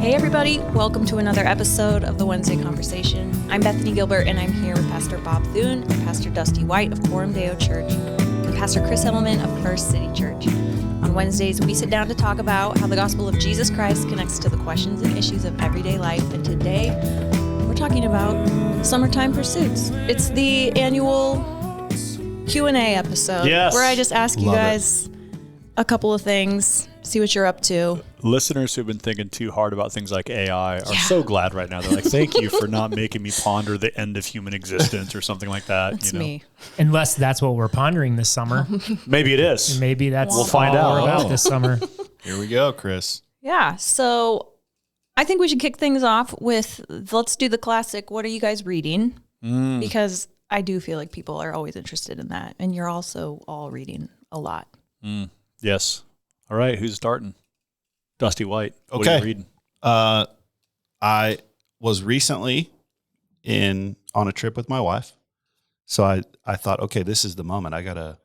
Hey everybody, welcome to another episode of the Wednesday Conversation. I'm Bethany Gilbert and I'm here with Pastor Bob Thune and Pastor Dusty White of Coram Church and Pastor Chris Edelman of First City Church. On Wednesdays, we sit down to talk about how the gospel of Jesus Christ connects to the questions and issues of everyday life. And today, we're talking about summertime pursuits. It's the annual Q&A episode where I just ask you guys a couple of things, see what you're up to. Listeners who've been thinking too hard about things like AI are so glad right now. They're like, thank you for not making me ponder the end of human existence or something like that. That's me. Unless that's what we're pondering this summer. Maybe it is. Maybe that's we'll find out about this summer. Here we go, Chris. Yeah, so I think we should kick things off with, let's do the classic, what are you guys reading? Because I do feel like people are always interested in that. And you're also all reading a lot. Yes. All right, who's starting? Dusty White. Okay. What are you reading? I was recently on a trip with my wife. So I thought, okay, this is the moment. I'm going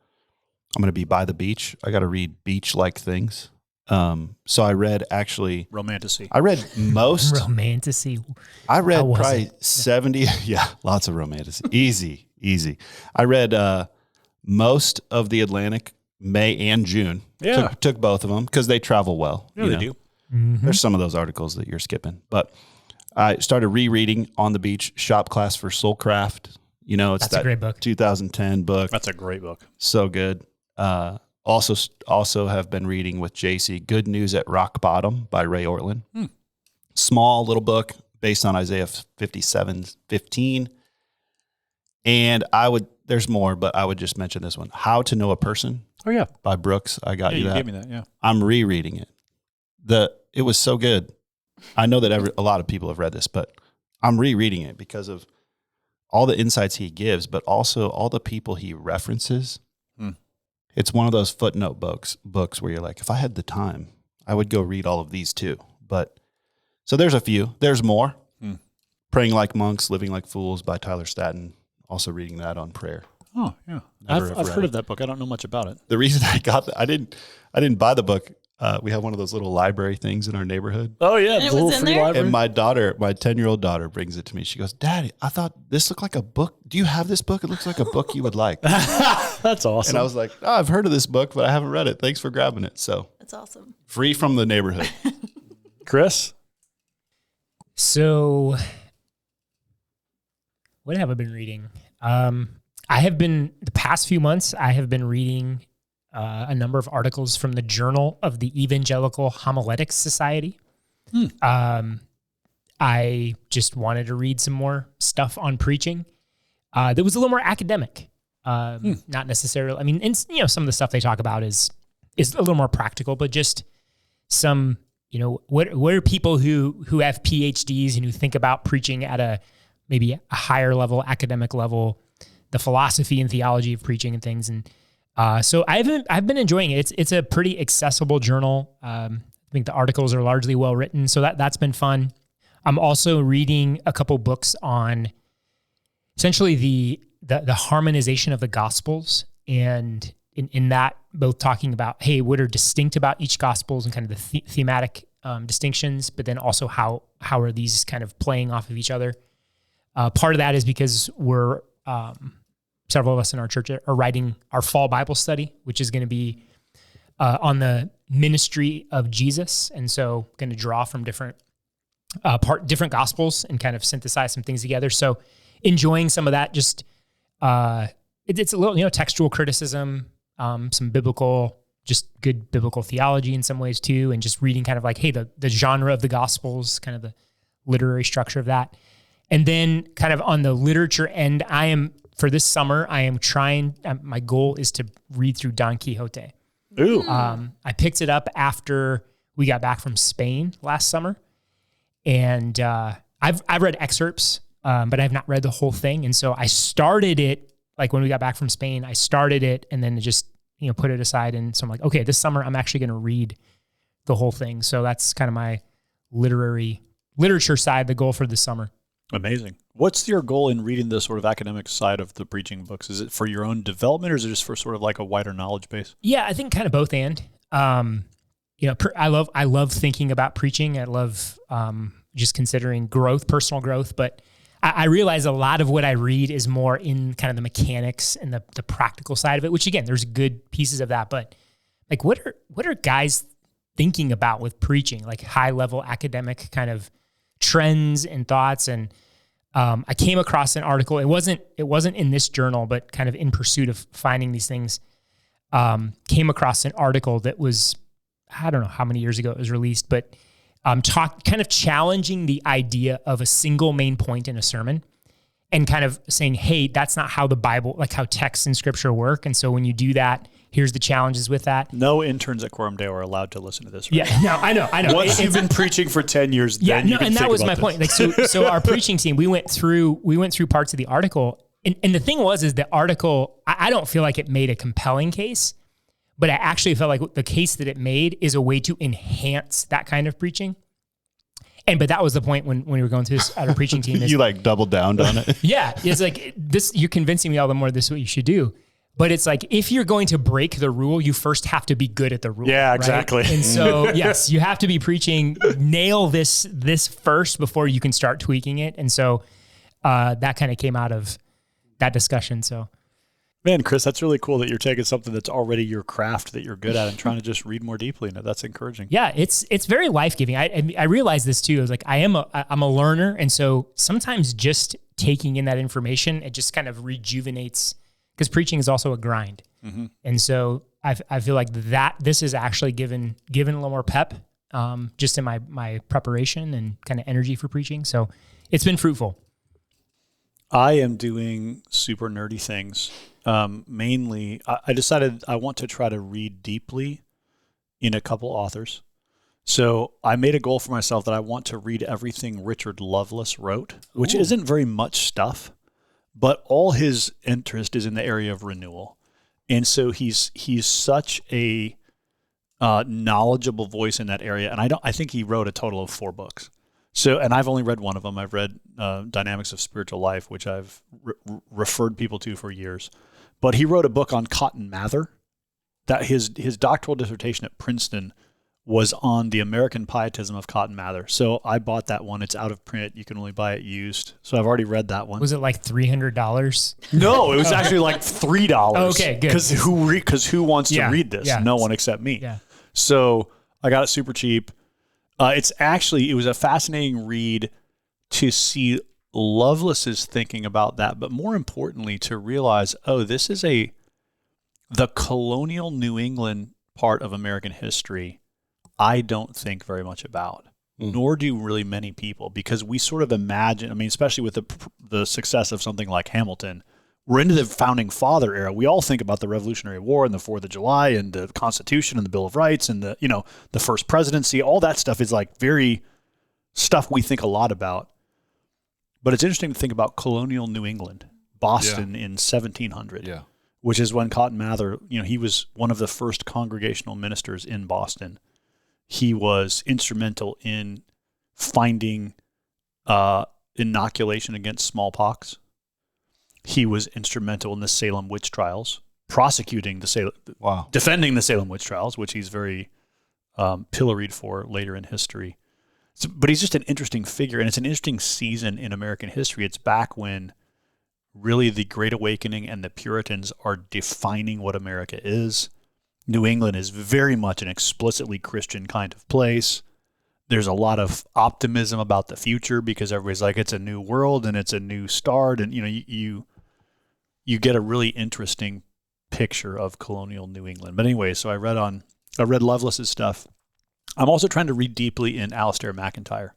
to be by the beach. I got to read beach-like things. So I read Romanticy. I read most. Romanticy. I read probably 70. Yeah, lots of romanticy. Easy. I read most of the Atlantic, May and June. Yeah. Took both of them because they travel well. Yeah, they do. Mm-hmm. There's some of those articles that you're skipping. But I started rereading On the Beach, Shop Class for Soulcraft. You know, it's That's a great book. 2010 book. That's a great book. So good. Also have been reading with JC, Good News at Rock Bottom by Ray Ortlund. Small little book based on Isaiah 57:15. And there's more, but I would just mention this one. How to Know a Person. Oh, yeah. By Brooks. I got you that. You gave me that, yeah. I'm rereading it. It was so good. I know that a lot of people have read this, but I'm rereading it because of all the insights he gives, but also all the people he references. It's one of those footnote books where you're like, if I had the time, I would go read all of these too. But so there's a few. There's more. Praying Like Monks, Living Like Fools by Tyler Staton. Also reading that on prayer. Oh, yeah. I've heard of that book. I don't know much about it. The reason I got that, I didn't buy the book. We have one of those little library things in our neighborhood. Oh, yeah. And it was in there? And my 10-year-old daughter brings it to me. She goes, Daddy, I thought this looked like a book. Do you have this book? It looks like a book you would like. That's awesome. And I was like, oh, I've heard of this book, but I haven't read it. Thanks for grabbing it. So That's awesome. free from the neighborhood. Chris? So, what have I been reading? The past few months, I have been reading a number of articles from the Journal of the Evangelical Homiletics Society. I just wanted to read some more stuff on preaching that was a little more academic. Not necessarily, and some of the stuff they talk about is a little more practical, but just some, what are people who have PhDs and who think about preaching at maybe a higher level, academic level, the philosophy and theology of preaching and things. And so I've been enjoying it. It's a pretty accessible journal. I think the articles are largely well written, so that's been fun. I'm also reading a couple books on essentially the harmonization of the Gospels, and in that both talking about, hey, what are distinct about each Gospels and kind of the thematic distinctions, but then also how are these kind of playing off of each other. Part of that is because we're several of us in our church are writing our fall Bible study, which is going to be on the ministry of Jesus, and so going to draw from different Gospels and kind of synthesize some things together. So enjoying some of that. Just it's a little textual criticism, some biblical, just good biblical theology in some ways too, and just reading kind of like, hey, the genre of the Gospels, kind of the literary structure of that. And then kind of on the literature end, for this summer, I am trying, my goal is to read through Don Quixote. Ooh. I picked it up after we got back from Spain last summer. And I've read excerpts, but I've not read the whole thing. And so I started it, like when we got back from Spain, I started it and then just, put it aside. And so I'm like, okay, this summer I'm actually going to read the whole thing. So that's kind of my literature side, the goal for this summer. Amazing. What's your goal in reading the sort of academic side of the preaching books? Is it for your own development, or is it just for sort of like a wider knowledge base? Yeah, I think kind of both and. I love thinking about preaching. I love just considering growth, personal growth. But I realize a lot of what I read is more in kind of the mechanics and the practical side of it, which again, there's good pieces of that. But like, what are guys thinking about with preaching, like high level academic kind of trends and thoughts? And I came across an article. It wasn't in this journal, but kind of in pursuit of finding these things, came across an article that was, I don't know how many years ago it was released, but kind of challenging the idea of a single main point in a sermon and kind of saying, hey, that's not how the Bible, like how texts in scripture work. And so when you do that, here's the challenges with that. No interns at Coram Deo are allowed to listen to this. Right? Yeah, no, I know. Once you've been preaching for 10 years, then you can and that think was about my this. point. Like, so our preaching team, we went through parts of the article, and the thing is the article, I don't feel like it made a compelling case, but I actually felt like the case that it made is a way to enhance that kind of preaching. But that was the point when we were going through this at our preaching team. You like doubled down on it. Yeah, it's like this. You're convincing me all the more this is what you should do. But it's like, if you're going to break the rule, you first have to be good at the rule. Yeah, right? exactly. And so, yes, you have to be preaching, nail this first before you can start tweaking it. And so that kind of came out of that discussion. So, man, Chris, that's really cool that you're taking something that's already your craft that you're good at and trying to just read more deeply in it. That's encouraging. Yeah, it's very life-giving. I realized this too. I was like, I'm a learner. And so sometimes just taking in that information, it just kind of rejuvenates, because preaching is also a grind. Mm-hmm. And so I feel like that this is actually given a little more pep just in my preparation and kind of energy for preaching. So it's been fruitful. I am doing super nerdy things. Mainly, I decided I want to try to read deeply in a couple authors. So I made a goal for myself that I want to read everything Richard Lovelace wrote, which isn't very much stuff, but all his interest is in the area of renewal. And so he's such a knowledgeable voice in that area. And I think he wrote a total of 4 books. So, and I've only read one of them. I've read Dynamics of Spiritual Life, which I've referred people to for years. But he wrote a book on Cotton Mather. That his doctoral dissertation at Princeton was on the American pietism of Cotton Mather. So I bought that one. It's out of print. You can only buy it used. So I've already read that one. Was it like $300? No, it was actually like $3. Oh, okay, good. Because who wants to read this? Yeah. No one except me. Yeah. So I got it super cheap. It was a fascinating read to see Lovelace's thinking about that, but more importantly, to realize, this is the colonial New England part of American history I don't think very much about, nor do really many people, because we sort of imagine, especially with the success of something like Hamilton, we're into the founding father era. We all think about the Revolutionary War and the 4th of July and the Constitution and the Bill of Rights and the first presidency. All that stuff is like very stuff we think a lot about. But it's interesting to think about colonial New England, Boston in 1700, which is when Cotton Mather, he was one of the first congregational ministers in Boston. He was instrumental in finding inoculation against smallpox. He was instrumental in the Salem witch trials, defending the Salem witch trials, which he's very pilloried for later in history. But he's just an interesting figure, and it's an interesting season in American history. It's back when really the Great Awakening and the Puritans are defining what America is. New England is very much an explicitly Christian kind of place. There's a lot of optimism about the future because everybody's like, it's a new world and it's a new start. And, you get a really interesting picture of colonial New England. But anyway, so I read Lovelace's stuff. I'm also trying to read deeply in Alistair McIntyre,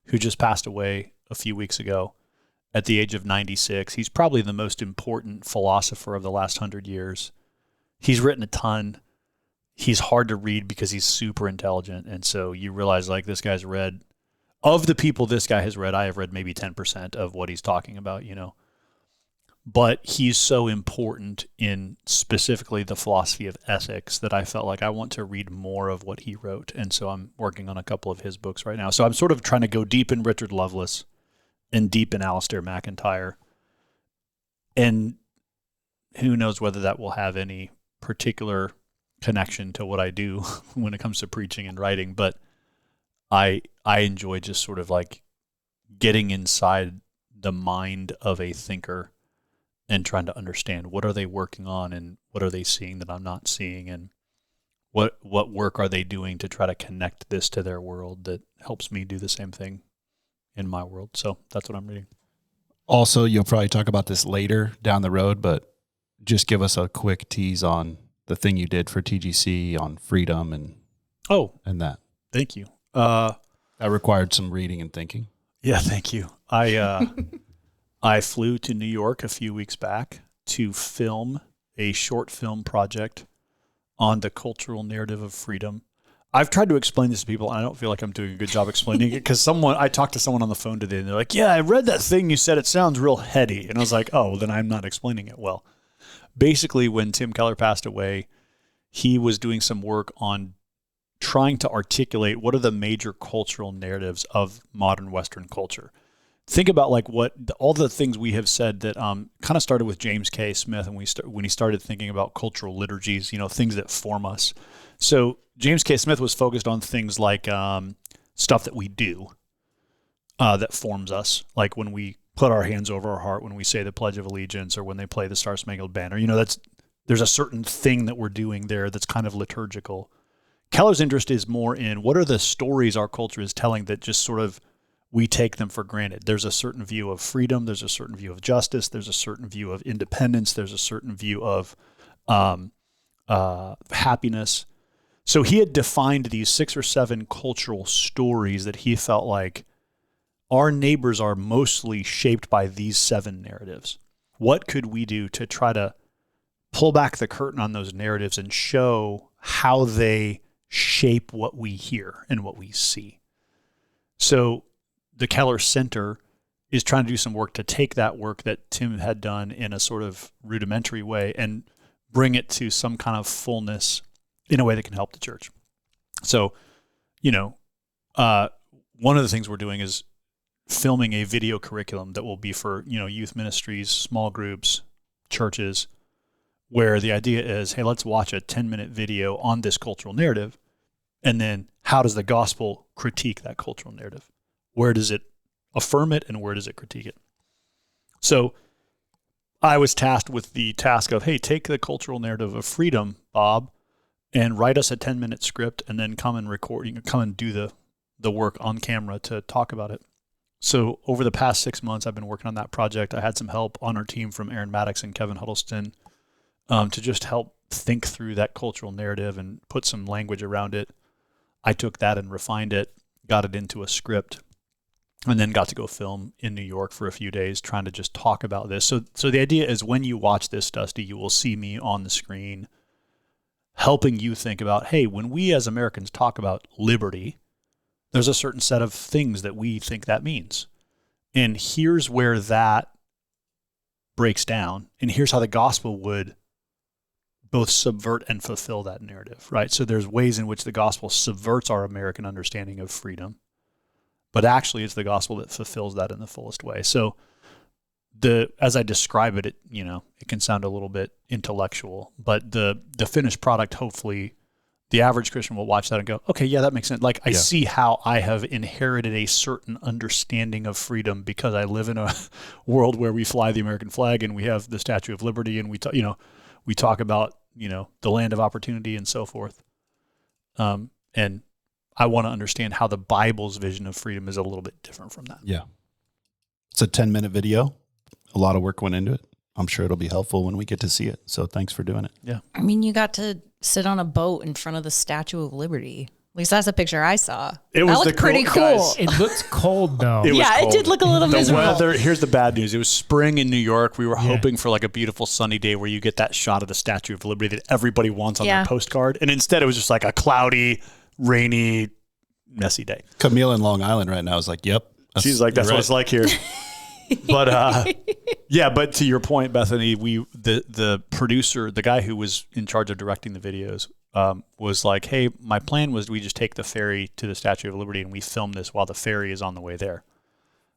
who just passed away a few weeks ago at the age of 96. He's probably the most important philosopher of the last 100 years. He's written a ton. He's hard to read because he's super intelligent. And so you realize, like, this guy's read, of the people this guy has read, I have read maybe 10% of what he's talking about, But he's so important in specifically the philosophy of ethics that I felt like I want to read more of what he wrote. And so I'm working on a couple of his books right now. So I'm sort of trying to go deep in Richard Lovelace and deep in Alistair McIntyre. And who knows whether that will have any particular connection to what I do when it comes to preaching and writing, but I enjoy just sort of like getting inside the mind of a thinker and trying to understand what are they working on and what are they seeing that I'm not seeing, and what work are they doing to try to connect this to their world that helps me do the same thing in my world. So that's what I'm reading. Also, you'll probably talk about this later down the road, but just give us a quick tease on the thing you did for TGC on freedom and that. Thank you. That required some reading and thinking. Yeah, thank you. I flew to New York a few weeks back to film a short film project on the cultural narrative of freedom. I've tried to explain this to people, and I don't feel like I'm doing a good job explaining it, because I talked to someone on the phone today, and they're like, yeah, I read that thing you said, it sounds real heady. And I was like, oh, then I'm not explaining it well. Basically, when Tim Keller passed away, he was doing some work on trying to articulate what are the major cultural narratives of modern Western culture. Think about like all the things we have said that kind of started with James K. Smith, and when he started thinking about cultural liturgies, things that form us. So James K. Smith was focused on things like stuff that we do that forms us, like when we put our hands over our heart, when we say the Pledge of Allegiance, or when they play the Star Spangled Banner. There's a certain thing that we're doing there that's kind of liturgical. Keller's interest is more in what are the stories our culture is telling that just sort of we take them for granted. There's a certain view of freedom. There's a certain view of justice. There's a certain view of independence. There's a certain view of happiness. So he had defined these 6 or 7 cultural stories that he felt like our neighbors are mostly shaped by these 7 narratives. What could we do to try to pull back the curtain on those narratives and show how they shape what we hear and what we see? So the Keller Center is trying to do some work to take that work that Tim had done in a sort of rudimentary way and bring it to some kind of fullness in a way that can help the church. So, one of the things we're doing is filming a video curriculum that will be for, youth ministries, small groups, churches, where the idea is, hey, let's watch a 10-minute video on this cultural narrative, and then how does the gospel critique that cultural narrative? Where does it affirm it, and where does it critique it? So I was tasked with the task of, hey, take the cultural narrative of freedom, Bob, and write us a 10-minute script, and then come and record. You can come and do the work on camera to talk about it. So over the past 6 months, I've been working on that project. I had some help on our team from Aaron Maddox and Kevin Huddleston to just help think through that cultural narrative and put some language around it. I took that and refined it, got it into a script, and then got to go film in New York for a few days trying to just talk about this. So the idea is when you watch this, Dusty, you will see me on the screen helping you think about, hey, when we as Americans talk about liberty, there's a certain set of things that we think that means. And here's where that breaks down. And here's how the gospel would both subvert and fulfill that narrative, right? So there's ways in which the gospel subverts our American understanding of freedom, but actually it's the gospel that fulfills that in the fullest way. So as I describe it, it can sound a little bit intellectual, but the finished product, hopefully the average Christian will watch that and go, okay, yeah, that makes sense. Like I see how I have inherited a certain understanding of freedom because I live in a world where we fly the American flag and we have the Statue of Liberty, and we talk about, the land of opportunity and so forth. And I want to understand how the Bible's vision of freedom is a little bit different from that. Yeah. It's a 10-minute video. A lot of work went into it. I'm sure it'll be helpful when we get to see it. So thanks for doing it. Yeah. I mean, you got to sit on a boat in front of the Statue of Liberty. At least that's a picture I saw. That looked pretty cool. Guys, it looked cold though. It did look a little miserable. The weather, here's the bad news. It was spring in New York. We were hoping for like a beautiful sunny day where you get that shot of the Statue of Liberty that everybody wants on their postcard. And instead it was just like a cloudy, rainy, messy day. Camille in Long Island right now is like, yep. She's like, that's what it's like here. But but to your point, Bethany, the producer, the guy who was in charge of directing the videos, was like, hey, my plan was we just take the ferry to the Statue of Liberty and we film this while the ferry is on the way there.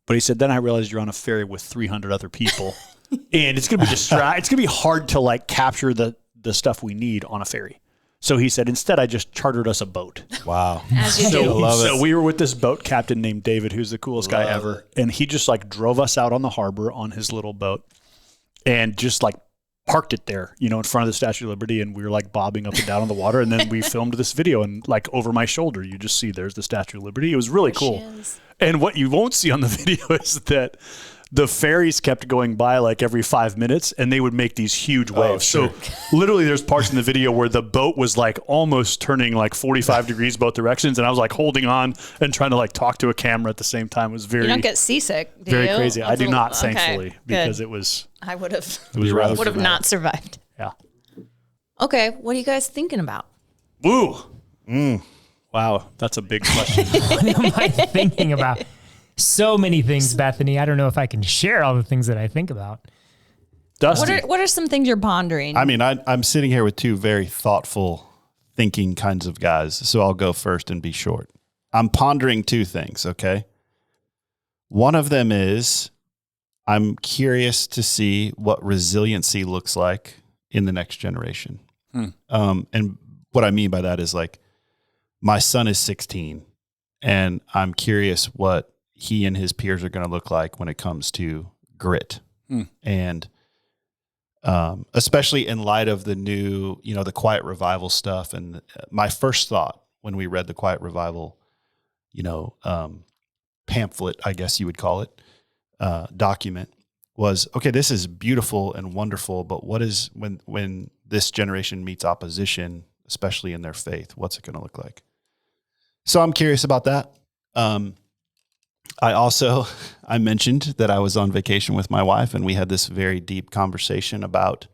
But he said, then I realized you're on a ferry with 300 other people and it's going to be it's going to be hard to like capture the stuff we need on a ferry. So he said, instead, I just chartered us a boat. Wow. As you do. So we were with this boat captain named David, who's the coolest guy ever. And he just like drove us out on the harbor on his little boat and just like parked it there, you know, in front of the Statue of Liberty. And we were like bobbing up and down on the water. And then we filmed this video, and like over my shoulder, you just see there's the Statue of Liberty. It was really cool. And what you won't see on the video is that the ferries kept going by like every 5 minutes, and they would make these huge waves. Sure. So literally there's parts in the video where the boat was like almost turning like 45 degrees both directions. And I was like holding on and trying to like talk to a camera at the same time. It was very, You don't get seasick, do very you? crazy. I do not, Okay, thankfully, because good. it was I would have rather not survived. Yeah. Okay, what are you guys thinking about? Woo. Wow. That's a big question. What am I thinking about? So many things, Bethany. I don't know if I can share all the things that I think about. Dusty. What are some things you're pondering? I mean, I'm sitting here with two very thoughtful, thinking kinds of guys. So I'll go first and be short. I'm pondering two things, okay? One of them is I'm curious to see what resiliency looks like in the next generation. And what I mean by that is like, my son is 16, and I'm curious what he and his peers are going to look like when it comes to grit. And especially in light of the new, you know, the Quiet Revival stuff. And my first thought when we read the Quiet Revival, you know, pamphlet, I guess you would call it, document, was, okay, this is beautiful and wonderful, but what is, when this generation meets opposition, especially in their faith, what's it going to look like? So I'm curious about that. I mentioned that I was on vacation with my wife, and we had this very deep conversation about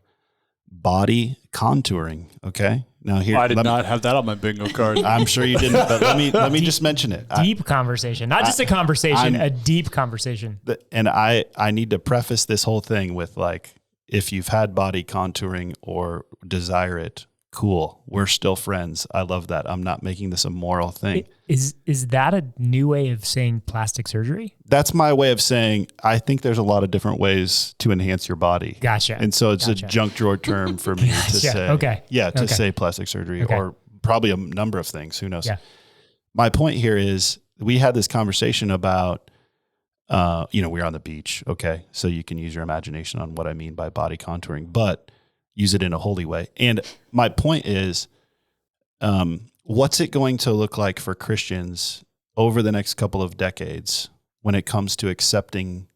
body contouring. Okay. Now here, I did not have that on my bingo card. I'm sure you didn't, but let me just mention it. Deep conversation, not just a conversation, a deep conversation. And I need to preface this whole thing with, like, if you've had body contouring or desire it, cool. We're still friends. I love that. I'm not making this a moral thing. Is that a new way of saying plastic surgery? That's my way of saying, I think there's a lot of different ways to enhance your body. Gotcha. And so it's a junk drawer term for me to say. Okay. Yeah, to say plastic surgery, or probably a number of things. Who knows? Yeah. My point here is, we had this conversation about, we're on the beach. Okay. So you can use your imagination on what I mean by body contouring, but use it in a holy way. And my point is, what's it going to look like for Christians over the next couple of decades when it comes to accepting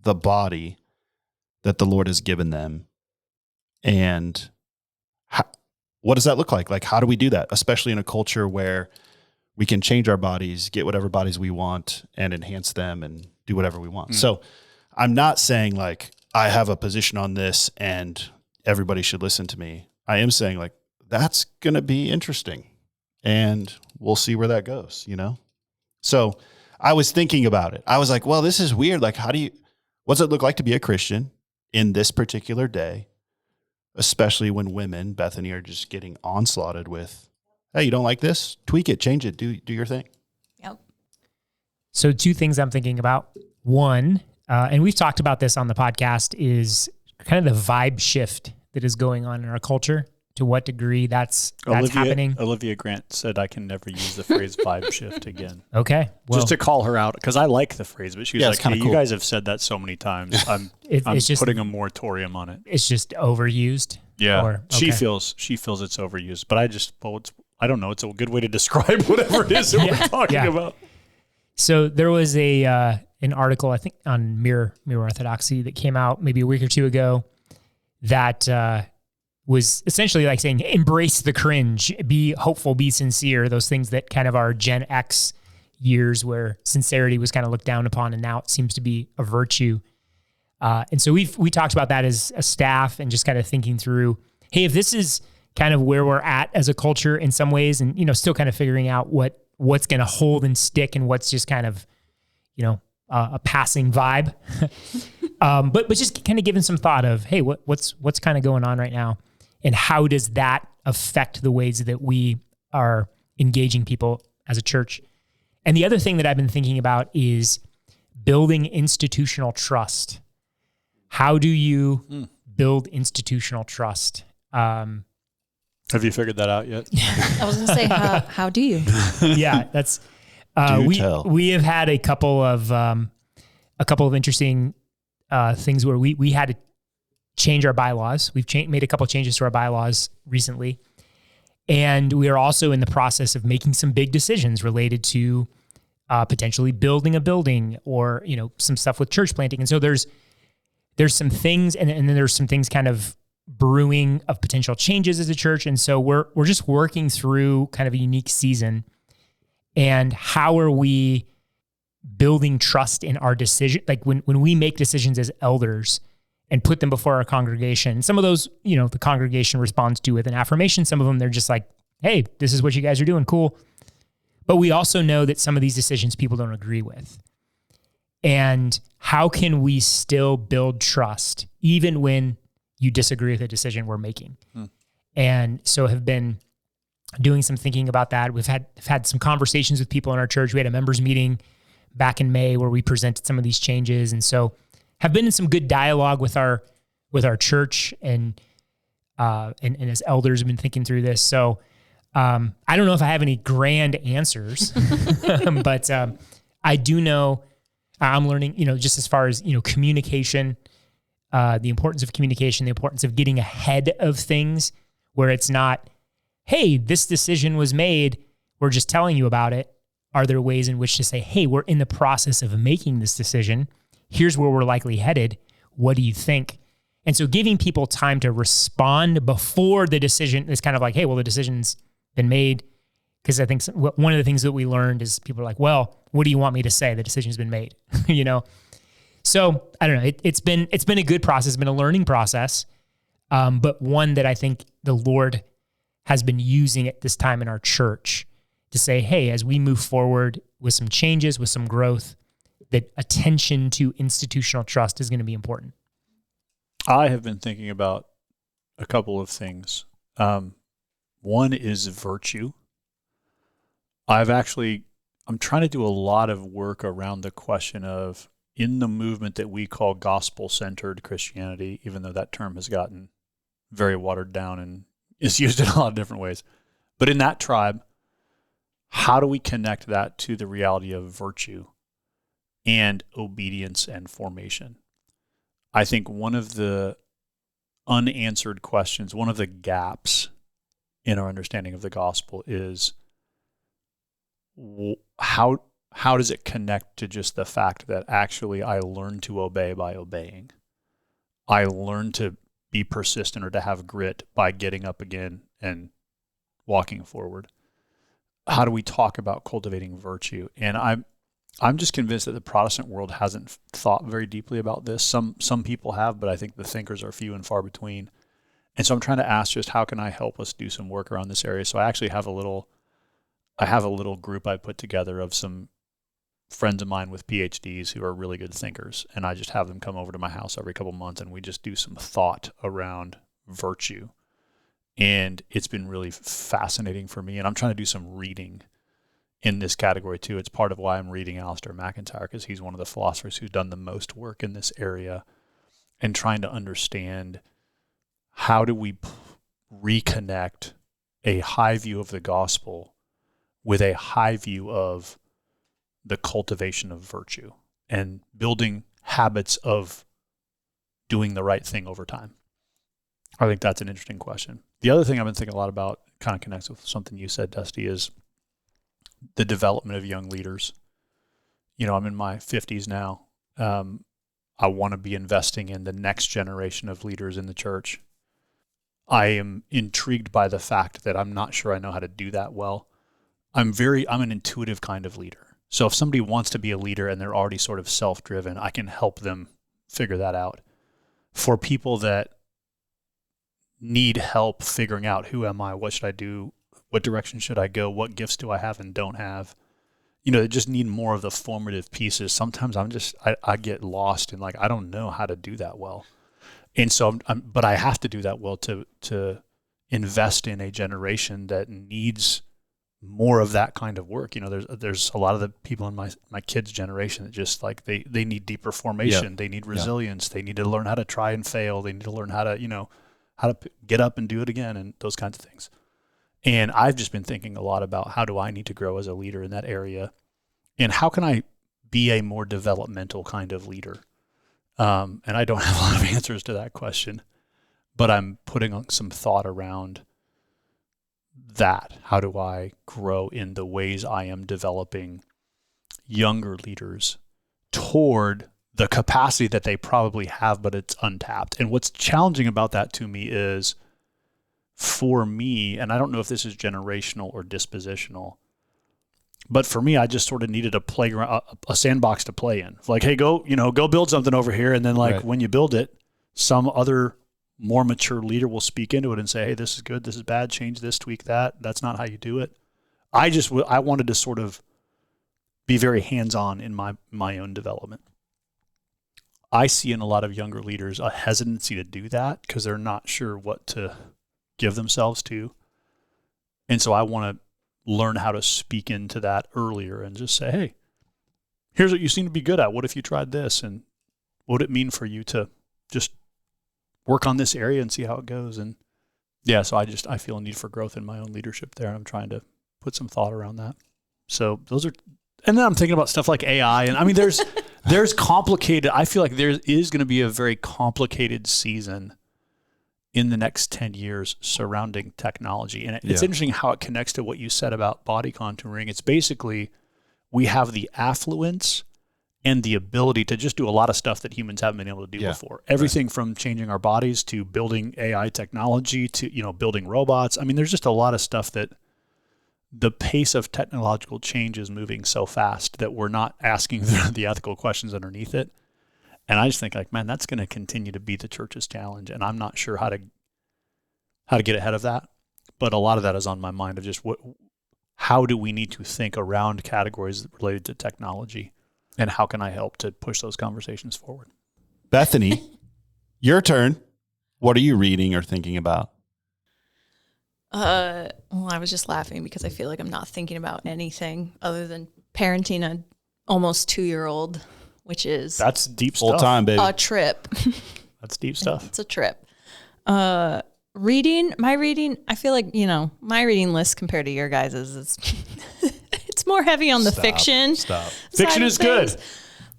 the body that the Lord has given them? And what does that look like? Like, how do we do that? Especially in a culture where we can change our bodies, get whatever bodies we want, and enhance them and do whatever we want. So I'm not saying like, I have a position on this and everybody should listen to me. I am saying, like, that's going to be interesting, and we'll see where that goes, you know? So I was thinking about it. I was like, well, this is weird. Like, what's it look like to be a Christian in this particular day, especially when women, Bethany, are just getting onslaughted with, hey, you don't like this? Tweak it, change it, do your thing. Yep. So two things I'm thinking about. One, and we've talked about this on the podcast, is kind of the vibe shift that is going on in our culture. To what degree that's happening. Olivia Grant said I can never use the phrase vibe shift again. Okay. Well, just to call her out, because I like the phrase, but she was like, hey, cool. You guys have said that so many times. I'm just putting a moratorium on it. It's just overused. Yeah. She feels it's overused, but I don't know. It's a good way to describe whatever it is that we're talking about. So there was an article, I think, on Mirror Orthodoxy that came out maybe a week or two ago that was essentially like saying, embrace the cringe, be hopeful, be sincere, those things that kind of are Gen X years where sincerity was kind of looked down upon, and now it seems to be a virtue. And so we talked about that as a staff, and just kind of thinking through, hey, if this is kind of where we're at as a culture in some ways, and, you know, still kind of figuring out what's going to hold and stick and what's just kind of, you know, a passing vibe. But just kind of giving some thought of, hey, what's kind of going on right now, and how does that affect the ways that we are engaging people as a church? And the other thing that I've been thinking about is building institutional trust. How do you build institutional trust? Have you figured that out yet? I was going to say, how do you? Yeah, that's we have had a couple of interesting things where we had to change our bylaws. We've made a couple of changes to our bylaws recently, and we are also in the process of making some big decisions related to potentially building a building or some stuff with church planting. And so there's some things, and then there's some things kind of brewing of potential changes as a church. And so we're just working through kind of a unique season. And how are we building trust in our decision? Like when we make decisions as elders and put them before our congregation, some of those, the congregation responds to with an affirmation. Some of them, they're just like, hey, this is what you guys are doing. Cool. But we also know that some of these decisions people don't agree with. And how can we still build trust even when you disagree with a decision we're making? And so have been doing some thinking about that. We've had some conversations with people in our church. We had a members meeting back in May where we presented some of these changes. And so have been in some good dialogue with our church and as elders have been thinking through this. So I don't know if I have any grand answers, but I do know I'm learning, just as far as, communication, the importance of communication, the importance of getting ahead of things where it's not, hey, this decision was made, we're just telling you about it. Are there ways in which to say, hey, we're in the process of making this decision. Here's where we're likely headed. What do you think? And so giving people time to respond before the decision is kind of like, hey, well, the decision's been made. Because I think one of the things that we learned is people are like, well, what do you want me to say? The decision's been made, So I don't know. It's been a good process. It's been a learning process, but one that I think the Lord has been using at this time in our church to say, hey, as we move forward with some changes, with some growth, that attention to institutional trust is going to be important. I have been thinking about a couple of things. One is virtue. I'm trying to do a lot of work around the question of, in the movement that we call gospel-centered Christianity, even though that term has gotten very watered down and is used in a lot of different ways. But in that tribe, how do we connect that to the reality of virtue and obedience and formation? I think one of the unanswered questions, one of the gaps in our understanding of the gospel is how does it connect to just the fact that actually I learn to obey by obeying? I learn to be persistent or to have grit by getting up again and walking forward. How do we talk about cultivating virtue? And I'm just convinced that the Protestant world hasn't thought very deeply about this. Some people have, but I think the thinkers are few and far between. And so I'm trying to ask just how can I help us do some work around this area? So I actually have a little group I put together of some friends of mine with PhDs who are really good thinkers, and I just have them come over to my house every couple months, and we just do some thought around virtue. And it's been really fascinating for me, and I'm trying to do some reading in this category too. It's part of why I'm reading Alistair McIntyre, because he's one of the philosophers who's done the most work in this area, and trying to understand how do we reconnect a high view of the gospel with a high view of the cultivation of virtue and building habits of doing the right thing over time. I think that's an interesting question. The other thing I've been thinking a lot about, kind of connects with something you said, Dusty, is the development of young leaders. I'm in my 50s now. I want to be investing in the next generation of leaders in the church. I am intrigued by the fact that I'm not sure I know how to do that well. I'm an intuitive kind of leader. So if somebody wants to be a leader and they're already sort of self-driven, I can help them figure that out. For people that need help figuring out who am I, what should I do, what direction should I go, what gifts do I have and don't have, they just need more of the formative pieces. Sometimes I get lost in I don't know how to do that well. And so, but I have to do that well to invest in a generation that needs more of that kind of work. There's a lot of the people in my kids' generation that just they need deeper formation. Yeah. They need resilience. Yeah. They need to learn how to try and fail. They need to learn how to, how to get up and do it again and those kinds of things. And I've just been thinking a lot about how do I need to grow as a leader in that area, and how can I be a more developmental kind of leader? And I don't have a lot of answers to that question, but I'm putting on some thought around that. How do I grow in the ways I am developing younger leaders toward the capacity that they probably have, but it's untapped? And what's challenging about that to me is, for me, and I don't know if this is generational or dispositional, but for me, I just sort of needed a playground, a sandbox to play in. Like, hey, go build something over here. And then when you build it, some other more mature leader will speak into it and say, hey, this is good, this is bad, change this, tweak that. That's not how you do it. I wanted to sort of be very hands-on in my own development. I see in a lot of younger leaders a hesitancy to do that because they're not sure what to give themselves to. And so I want to learn how to speak into that earlier and just say, hey, here's what you seem to be good at. What if you tried this? And what would it mean for you to just work on this area and see how it goes? And yeah, so I feel a need for growth in my own leadership there. And I'm trying to put some thought around that. So those are, and then I'm thinking about stuff like AI. And I mean, there's complicated, I feel like there is going to be a very complicated season in the next 10 years surrounding technology. And it's interesting how it connects to what you said about body contouring. It's basically, we have the affluence and the ability to just do a lot of stuff that humans haven't been able to do before. Everything from changing our bodies to building AI technology to, building robots. I mean, there's just a lot of stuff that the pace of technological change is moving so fast that we're not asking the ethical questions underneath it. And I just think man, that's going to continue to be the church's challenge. And I'm not sure how to get ahead of that. But a lot of that is on my mind of just how do we need to think around categories related to technology, and how can I help to push those conversations forward? Bethany, your turn. What are you reading or thinking about? Well, I was just laughing because I feel like I'm not thinking about anything other than parenting an almost 2-year-old, which is that's deep full stuff. time, baby. A trip. That's deep stuff. It's a trip. Reading, I feel like, my reading list compared to your guys' is it's more heavy on the fiction. Fiction is good.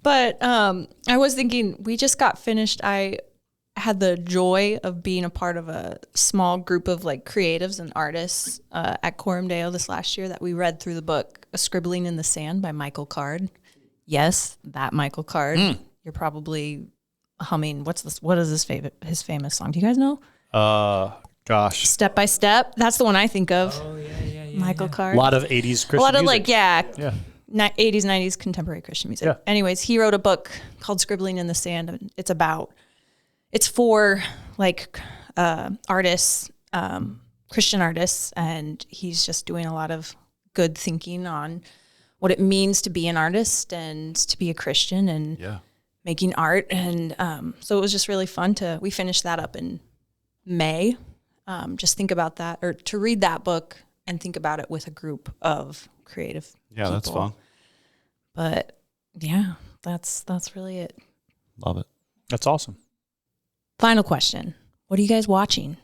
But I was thinking, we just got finished. I had the joy of being a part of a small group of creatives and artists at Coram this last year that we read through the book Scribbling in the Sand by Michael Card. Yes, that Michael Card. You're probably humming. What is his famous song? Do you guys know? Gosh. Step by Step. That's the one I think of. Oh, yeah. Michael Card. A lot of 80s Christian music. A lot of 80s, 90s contemporary Christian music. Yeah. Anyways, he wrote a book called Scribbling in the Sand. It's for artists, Christian artists, and he's just doing a lot of good thinking on what it means to be an artist and to be a Christian and making art. And so it was just really fun we finished that up in May. Just think about that, or to read that book and think about it with a group of creative people. That's fun. But yeah, that's really it. Love it. That's awesome. Final question. What are you guys watching?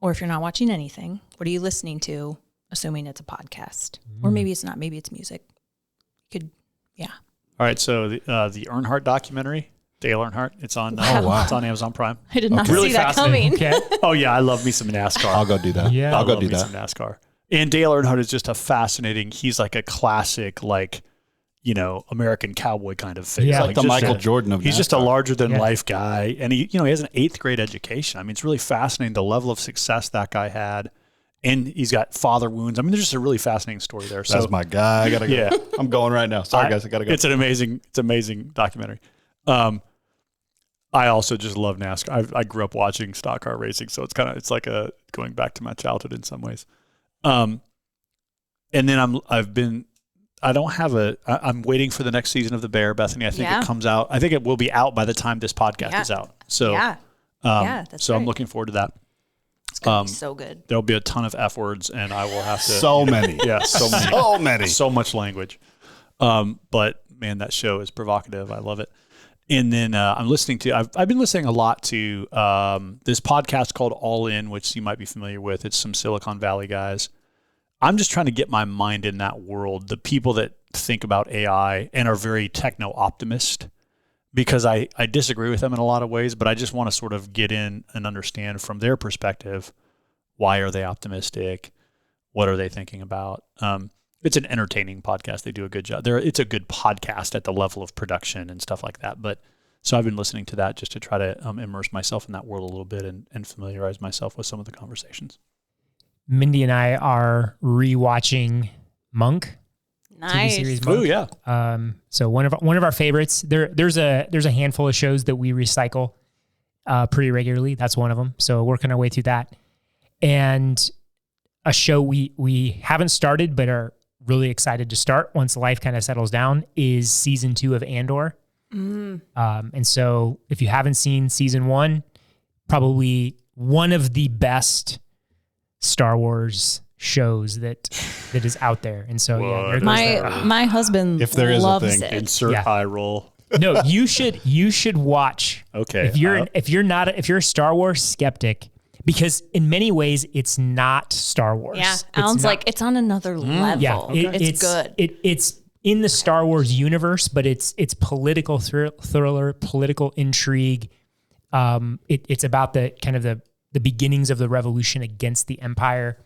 Or if you're not watching anything, what are you listening to, assuming it's a podcast? Or maybe it's not. Maybe it's music. All right, so the Earnhardt documentary, Dale Earnhardt, it's on it's on Amazon Prime. I did not see that coming. Okay. Oh, yeah, I love me some NASCAR. I'll go do that. Yeah. I'll go do some that. NASCAR. And Dale Earnhardt is just he's like a classic, American cowboy kind of figure. Yeah. Like the Michael Jordan of He's NASCAR. just a larger than life guy. And he has an 8th grade education. I mean, it's really fascinating the level of success that guy had. And he's got father wounds. I mean, there's just a really fascinating story there. So that's my guy. I gotta go. Yeah. I'm going right now. Sorry, guys. I gotta go. It's amazing documentary. I also just love NASCAR. I grew up watching stock car racing, so it's like going back to my childhood in some ways. And then I'm waiting for the next season of The Bear, Bethany. I think it comes out. I think it will be out by the time this podcast is out. So that's so I'm looking forward to that. It's gonna be so good. There'll be a ton of F words, and I will have to. So many. Yeah, so many. So many. So much language. But man, that show is provocative. I love it. And then I've been listening a lot to this podcast called All In, which you might be familiar with. It's some Silicon Valley guys. I'm just trying to get my mind in that world. The people that think about AI and are very techno-optimist, because I disagree with them in a lot of ways, but I just want to sort of get in and understand from their perspective, why are they optimistic? What are they thinking about? It's an entertaining podcast. They do a good job. It's a good podcast at the level of production and stuff like that. But so I've been listening to that just to try to immerse myself in that world a little bit and familiarize myself with some of the conversations. Mindy and I are rewatching Monk. Nice. TV series Monk. Oh yeah. So one of our favorites. There's a handful of shows that we recycle pretty regularly. That's one of them. So working our way through that. And a show we haven't started but are really excited to start once life kind of settles down is season 2 of Andor. And so if you haven't seen season 1, probably one of the best Star Wars shows that is out there. And so yeah, my husband If there is loves a thing, it. Insert eye roll. No, you should watch. Okay. If you're a Star Wars skeptic, because in many ways it's not Star Wars. Yeah, Alan's like, it's on another level. Yeah, It's good. It's in the Star Wars universe, but it's political thriller, political intrigue. It's about the kind of the beginnings of the revolution against the Empire.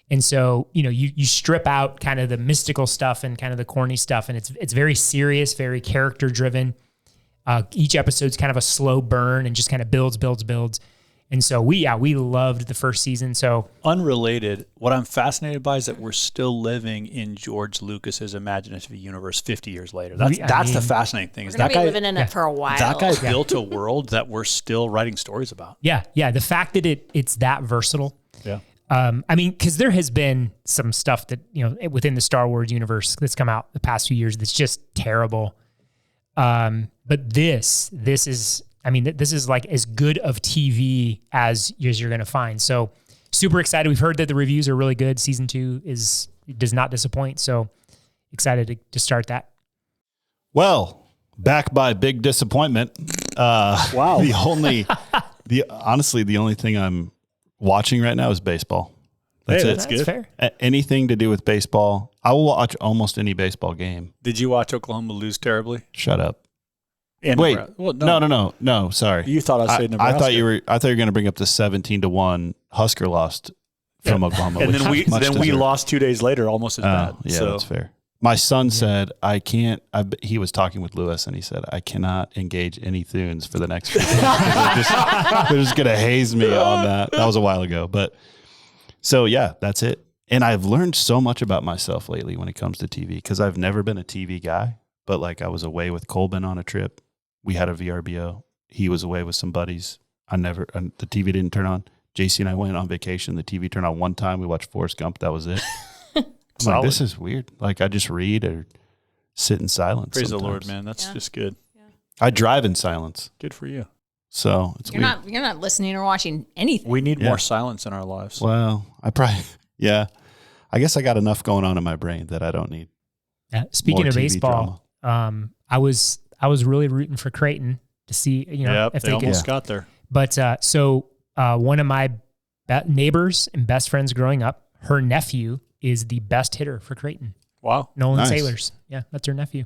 And so, you strip out kind of the mystical stuff and kind of the corny stuff, and it's very serious, very character driven. Each episode's kind of a slow burn and just kind of builds. And so we loved the first season. So unrelated, what I'm fascinated by is that we're still living in George Lucas's imaginative universe 50 years later. That's the fascinating thing. Is We're that guy living in it for a while. That guy built a world that we're still writing stories about. Yeah. The fact that it's that versatile. Yeah. I mean, because there has been some stuff that within the Star Wars universe that's come out the past few years that's just terrible. But this is like as good of TV as you're going to find. So super excited. We've heard that the reviews are really good. Season 2 does not disappoint. So excited to start that. Well, back by big disappointment. Wow. Honestly, the only thing I'm watching right now is baseball. That's it. That's good. Fair. Anything to do with baseball. I will watch almost any baseball game. Did you watch Oklahoma lose terribly? Shut up. And wait, well, no. Sorry. You thought I was saying Nebraska. I thought you were going to bring up the 17-1 Husker lost from Oklahoma, and then we lost 2 days later, almost as bad. Yeah, so. that's fair. My son said, I can't, he was talking with Lewis and he said, I cannot engage any Thunes for the next few days. They're just going to haze me on that. That was a while ago. But so yeah, that's it. And I've learned so much about myself lately when it comes to TV, because I've never been a TV guy, but like I was away with Colbin on a trip. We had a VRBO. He was away with some buddies. The TV didn't turn on. JC and I went on vacation. The TV turned on one time. We watched Forrest Gump. That was it. I'm like, this is weird. Like I just read or sit in silence. Praise sometimes. the Lord, man. That's just good. Yeah. I drive in silence. Good for you. So it's You're not listening or watching anything. We need more silence in our lives. Well, I guess I got enough going on in my brain that I don't need. Speaking of TV baseball, I was really rooting for Creighton to see if they almost got there. But one of my neighbors and best friends growing up, her nephew is the best hitter for Creighton. Wow. Nolan Nice. Sailors. Yeah, that's her nephew.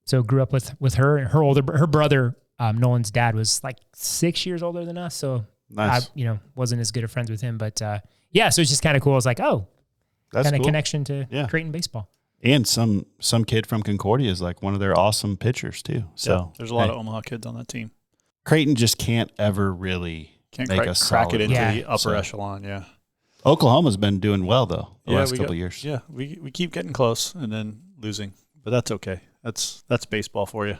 So grew up with her and her brother, Nolan's dad was like 6 years older than us. So Nice. I wasn't as good of friends with him, but so it's just kind of cool. It's like, That's kind of cool. connection to Creighton baseball. And some kid from Concordia is like one of their awesome pitchers too. So there's a lot of Omaha kids on that team. Creighton just can't ever really make a crack it into Yeah. the upper echelon. Yeah. Oklahoma's been doing well though the last we couple of years. Yeah, we keep getting close and then losing, but that's okay. That's baseball for you.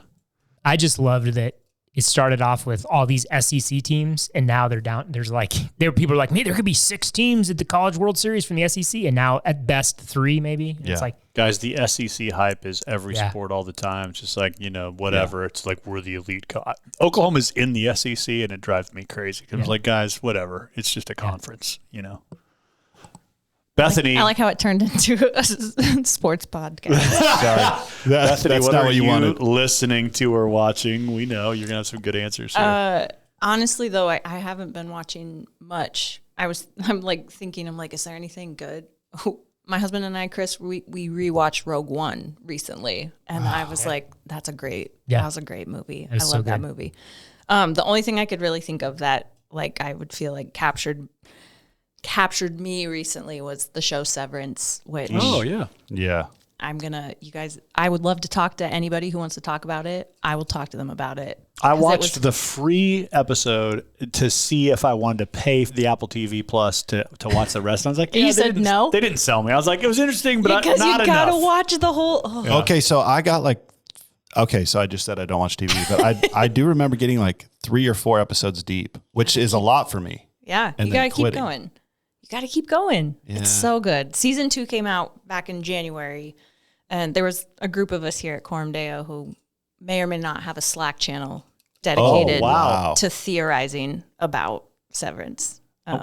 I just loved that it started off with all these SEC teams, and now they're down. People are like, "Man, there could be 6 teams at the College World Series from the SEC," and now at best 3 maybe. Yeah. It's like, guys, the SEC hype is every sport all the time. It's just like whatever. Yeah. It's like we're the elite. Oklahoma's in the SEC, and it drives me crazy because it's like, guys, whatever. It's just a conference, Bethany. I like how it turned into a sports podcast. Sorry. Bethany, that's what not are what you wanted. listening to or watching? We know you're going to have some good answers here. Honestly, though, I haven't been watching much. I'm like thinking, is there anything good? my husband and I, Chris, we rewatched Rogue One recently, and I was like, that was a great movie. I love that movie. The only thing I could really think of that like I would feel like captured me recently was the show Severance, which yeah. I would love to talk to anybody who wants to talk about it. I will talk to them about it. I watched the free episode to see if I wanted to pay for the Apple TV Plus to watch the rest. And I was like, you said no? They didn't sell me. I was like, it was interesting, but not enough. Because you got to watch the whole... Oh. Yeah. Okay, so I just said I don't watch TV, but I do remember getting like 3 or 4 episodes deep, which is a lot for me. Yeah, you got to keep going. You got to keep going. Yeah. It's so good. Season 2 came out back in January, and there was a group of us here at Coram Deo who may or may not have a Slack channel dedicated to theorizing about Severance.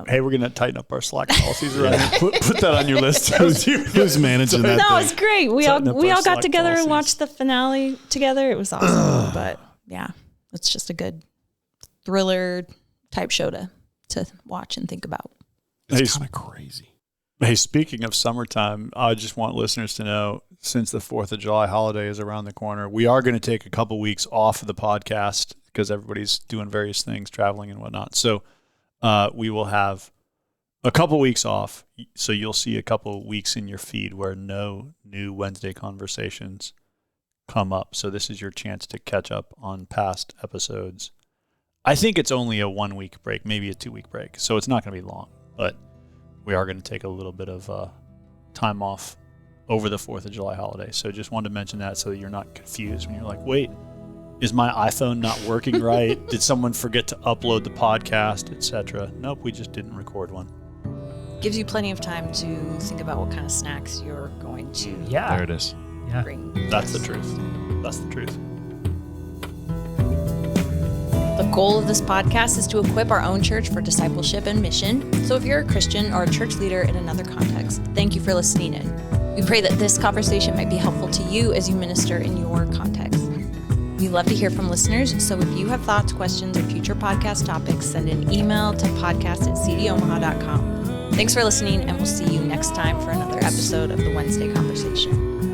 Hey, we're going to tighten up our Slack policies around here. Put that on your list. Who's managing that? No, it's great. We all got together and watched the finale together. It was awesome. But yeah, it's just a good thriller type show to watch and think about. It's kind of crazy. Hey, speaking of summertime, I just want listeners to know, since the 4th of July holiday is around the corner, we are going to take a couple weeks off of the podcast because everybody's doing various things, traveling and whatnot. So we will have a couple weeks off. So you'll see a couple weeks in your feed where no new Wednesday conversations come up. So this is your chance to catch up on past episodes. I think it's only a 1-week break, maybe a 2-week break. So it's not going to be long, but we are going to take a little bit of time off over the 4th of July holiday. So just wanted to mention that so that you're not confused when you're like, wait, is my iPhone not working right? Did someone forget to upload the podcast, etc.? Nope, we just didn't record one. Gives you plenty of time to think about what kind of snacks you're going to there it is. bring. That's the truth. That's the truth. The goal of this podcast is to equip our own church for discipleship and mission. So if you're a Christian or a church leader in another context, thank you for listening in. We pray that this conversation might be helpful to you as you minister in your context. We love to hear from listeners, so if you have thoughts, questions, or future podcast topics, send an email to podcast@cdomaha.com. Thanks for listening, and we'll see you next time for another episode of the Wednesday Conversation.